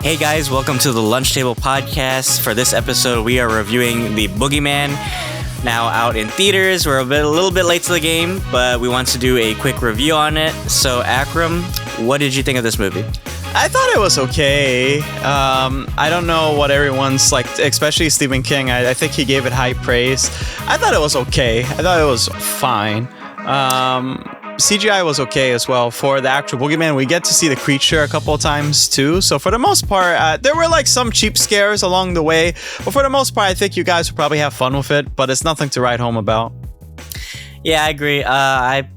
Hey guys, welcome to the Lunch Table Podcast. For this episode, we are reviewing The Boogeyman, now out in theaters. We're a little bit late to the game, but we want to do a quick review on it. So, Akram, what did you think of this movie? I thought it was okay. I don't know what everyone's like, especially Stephen King. I think he gave it high praise. I thought it was okay. I thought it was fine. CGI was okay as well. For the actual Boogeyman, we get to see the creature a couple of times too. So for the most part, there were like some cheap scares along the way. But for the most part, I think you guys will probably have fun with it. But it's nothing to write home about. Yeah, I agree. I'd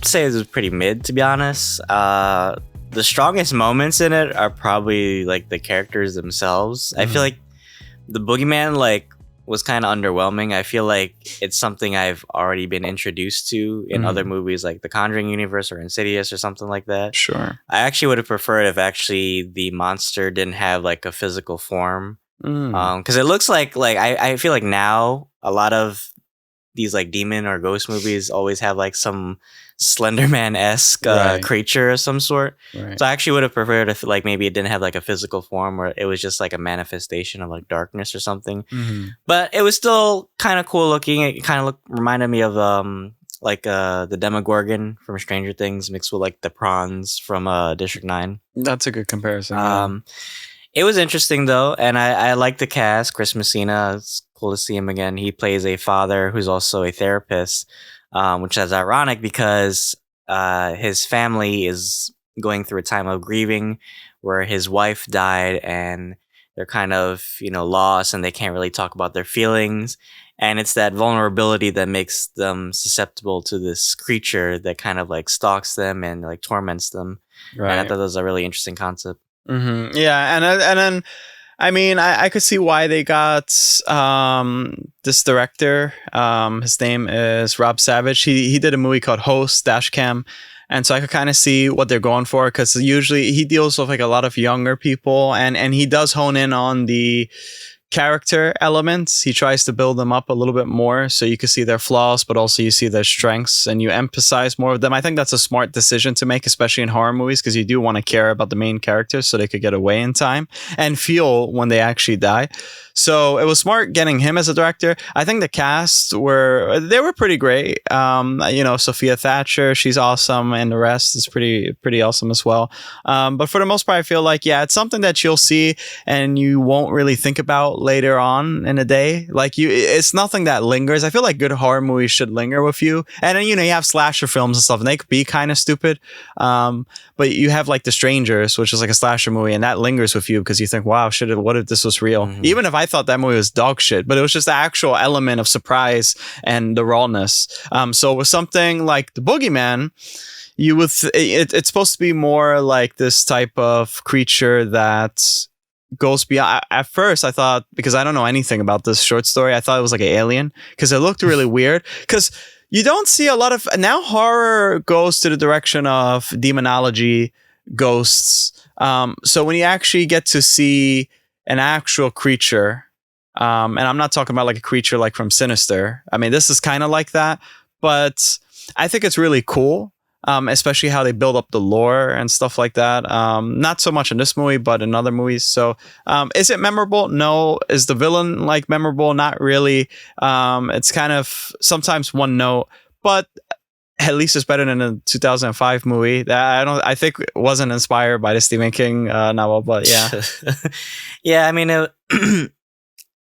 say it was pretty mid, to be honest. The strongest moments in it are probably like the characters themselves. I feel like the Boogeyman was kind of underwhelming. I feel like it's something I've already been introduced to in other movies like the Conjuring universe or Insidious or something like that. Sure. I actually would have preferred if actually the monster didn't have like a physical form. Because it looks like I feel like now a lot of these like demon or ghost movies always have like some Slenderman-esque creature of some sort. Right. So I actually would have preferred if like maybe it didn't have like a physical form or it was just like a manifestation of like darkness or something. But it was still kind of cool looking. It kind of reminded me of the Demogorgon from Stranger Things mixed with like the prawns from District 9. That's a good comparison. It was interesting though, and I like the cast. Chris Messina, it's cool to see him again. He plays a father who's also a therapist, which is ironic because his family is going through a time of grieving where his wife died and they're kind of, lost and they can't really talk about their feelings. And it's that vulnerability that makes them susceptible to this creature that kind of like stalks them and like torments them. Right. And I thought that was a really interesting concept. Yeah, and then I mean, I could see why they got this director. His name is Rob Savage. He did a movie called Host Dashcam, and so I could kind of see what they're going for because usually he deals with like a lot of younger people, and he does hone in on the character elements. He tries to build them up a little bit more so you can see their flaws, but also you see their strengths and you emphasize more of them. I think that's a smart decision to make, especially in horror movies, because you do want to care about the main characters so they could get away in time and feel when they actually die. So it was smart getting him as a director. I think the cast were pretty great. Sophia Thatcher, she's awesome, and the rest is pretty awesome as well. But for the most part, I feel like it's something that you'll see and you won't really think about later on in the day. It's nothing that lingers. I feel like good horror movies should linger with you. And then you have slasher films and stuff, and they could be kind of stupid. But you have like The Strangers, which is like a slasher movie, and that lingers with you because you think, wow, what if this was real? Even if I thought that movie was dog shit, but it was just the actual element of surprise and the rawness. So with something like The Boogeyman, it's supposed to be more like this type of creature that goes beyond. At first I thought, because I don't know anything about this short story, I thought it was like an alien because it looked really weird. Because you don't see a lot of now horror goes to the direction of demonology, ghosts. So when you actually get to see an actual creature, and I'm not talking about like a creature like from Sinister. I mean, this is kind of like that, but I think it's really cool. Especially how they build up the lore and stuff like that. Not so much in this movie, but in other movies. So, is it memorable? No. Is the villain like memorable? Not really. It's kind of sometimes one note, but at least it's better than the 2005 movie that I think wasn't inspired by the Stephen King novel, but yeah. Yeah, I mean,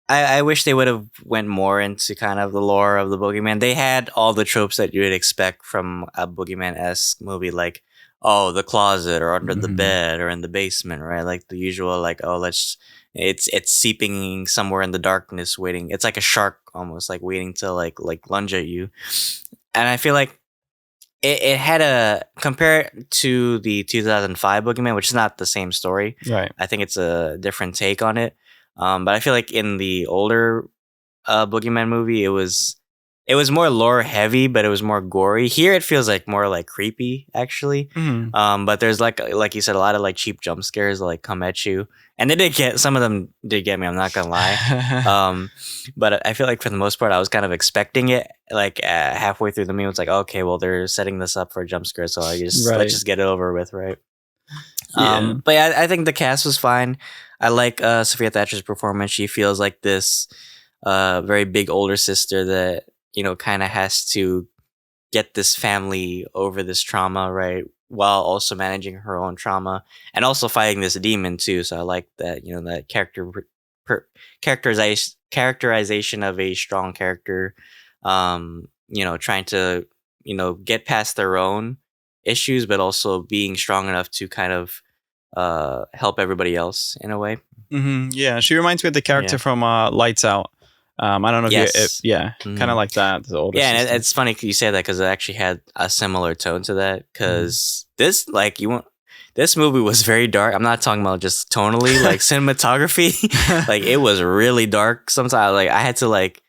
I wish they would have went more into kind of the lore of the Boogeyman. They had all the tropes that you would expect from a Boogeyman-esque movie, like, the closet or under the bed or in the basement, right? Like the usual, like, it's seeping somewhere in the darkness, waiting. It's like a shark almost, like waiting to like lunge at you. And I feel like it had compare to the 2005 Boogeyman, which is not the same story. Right. I think it's a different take on it. But I feel like in the older Boogeyman movie, it was more lore heavy, but it was more gory. Here, it feels like more like creepy, actually. But there's like you said, a lot of like cheap jump scares that like come at you, and some of them did get me. I'm not gonna lie. But I feel like for the most part, I was kind of expecting it. Like halfway through the movie, it's like, okay, well, they're setting this up for a jump scare, so let's just get it over with, right? But yeah, I think the cast was fine. I like Sophia Thatcher's performance. She feels like this very big older sister that, kind of has to get this family over this trauma, right? While also managing her own trauma and also fighting this demon too. So I like that, that characterization of a strong character, trying to, get past their own issues, but also being strong enough to kind of help everybody else in a way. Mm-hmm. Yeah, she reminds me of the character from Lights Out. I don't know if kind of like that. The older and sister. it's funny you say that because it actually had a similar tone to that. Because this movie was very dark. I'm not talking about just tonally, like cinematography. Like it was really dark. Sometimes, like I had to like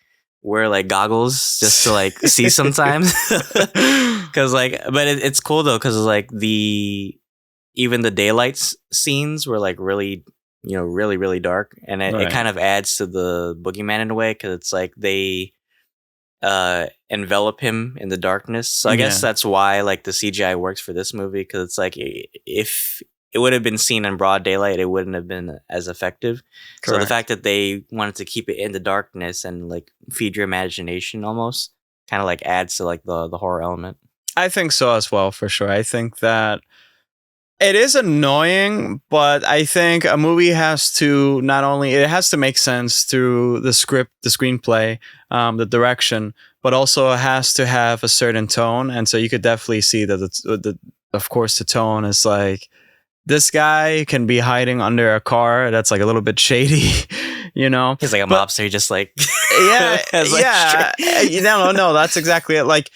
wear like goggles just to like see sometimes. Because but it's cool though because like even the daylight scenes were like really, really, really dark. And it kind of adds to the boogeyman in a way because it's like they envelop him in the darkness. So I guess that's why like the CGI works for this movie because it's like if it would have been seen in broad daylight, it wouldn't have been as effective. Correct. So the fact that they wanted to keep it in the darkness and like feed your imagination almost kind of like adds to like the horror element. I think so as well, for sure. I think that it is annoying, but I think a movie has to it has to make sense through the script, the screenplay, the direction, but also it has to have a certain tone. And so you could definitely see that of course, the tone is like, this guy can be hiding under a car that's like a little bit shady, He's like a mobster, just like no, that's exactly it. Like,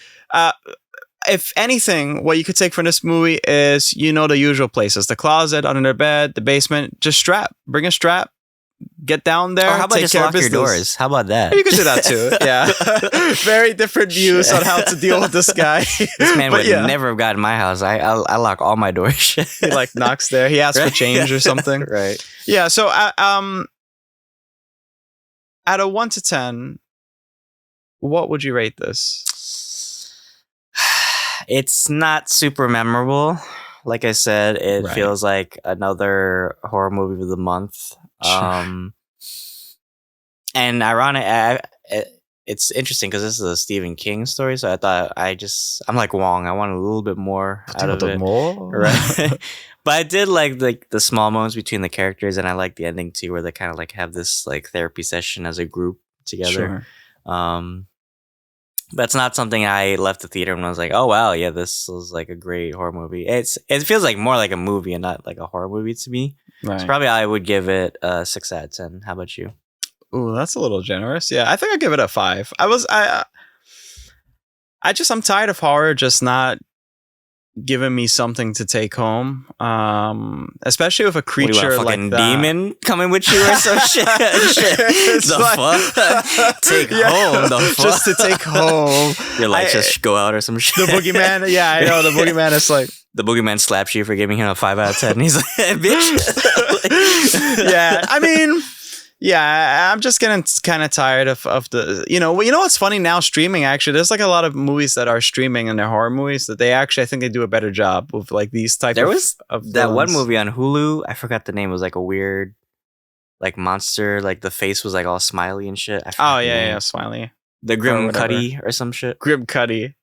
if anything, what you could take from this movie is, the usual places: the closet, under the bed, the basement. Just bring a strap, get down there. Or how about just lock your doors? How about that? You could do that too. Yeah, very different views on how to deal with this guy. This man would never have gotten my house. I lock all my doors. He like knocks there. He asks for change or something. Right. Yeah. So at a 1 to 10, what would you rate this? It's not super memorable. Like I said, it feels like another horror movie of the month. Sure. And ironic, it's interesting because this is a Stephen King story. So I thought I'm like Wong. I want a little bit more out of it. More? Right. But I did like the small moments between the characters, and I like the ending too, where they kind of like have this like therapy session as a group together. Sure. But it's not something I left the theater and I was like, oh wow, yeah, this was like a great horror movie. It feels like more like a movie and not like a horror movie to me. Right. So probably I would give it a 6 out of 10. How about you? Ooh, that's a little generous. Yeah, I think I'd give it a 5. I'm tired of horror just not giving me something to take home, especially with a creature like that. Demon coming with you or some shit. Fuck? Take home the fuck? Just to take home. Your lights just go out or some shit. The boogeyman, yeah, I know. The boogeyman is like. The boogeyman slaps you for giving him a 5 out of 10. And he's like, bitch. Yeah, I mean. Yeah, I'm just getting kind of tired of the, what's funny now, streaming, actually, there's like a lot of movies that are streaming and they're horror movies that they actually, I think they do a better job with like these type there of was of that villains. one movie on Hulu, I forgot the name, it was like a weird like monster, like the face was like all smiley and shit. Oh yeah, Smiley. The Grim Cuddy or some shit. Grim Cuddy.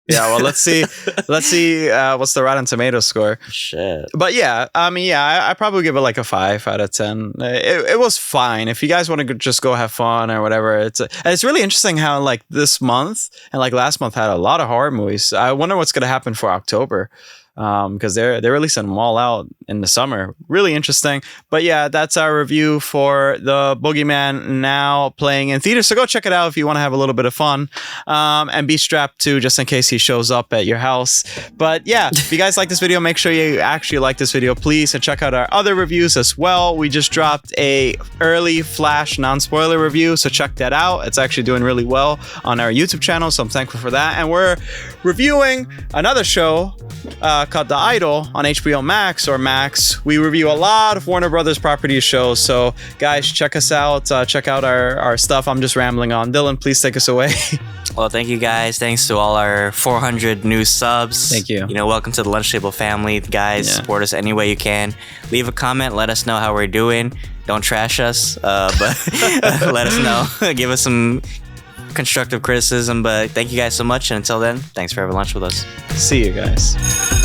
Yeah, well, let's see what's the Rotten Tomatoes score. Shit. But yeah, I mean, yeah, I probably give it like a 5 out of 10. It was fine. If you guys want to just go have fun or whatever, it's really interesting how like this month and like last month had a lot of horror movies. I wonder what's going to happen for October. Because they're releasing them all out in the summer. Really interesting. But yeah, that's our review for The Boogeyman, now playing in theaters. So go check it out if you want to have a little bit of fun. And be strapped too, just in case he shows up at your house. But yeah, if you guys like this video, make sure you actually like this video, please. And check out our other reviews as well. We just dropped a early Flash non-spoiler review, so check that out. It's actually doing really well on our YouTube channel, so I'm thankful for that. And we're reviewing another show called The Idol on HBO Max or Max. We review a lot of Warner Brothers properties shows, so guys, check us out. Check out our stuff. I'm just rambling on. Dylan, please take us away. Well, thank you guys. Thanks to all our 400 new subs. Thank you. Welcome to the Lunch Table family, guys. Yeah. Support us any way you can. Leave a comment. Let us know how we're doing. Don't trash us, but let us know. Give us some constructive criticism. But thank you guys so much. And until then, thanks for having lunch with us. See you guys.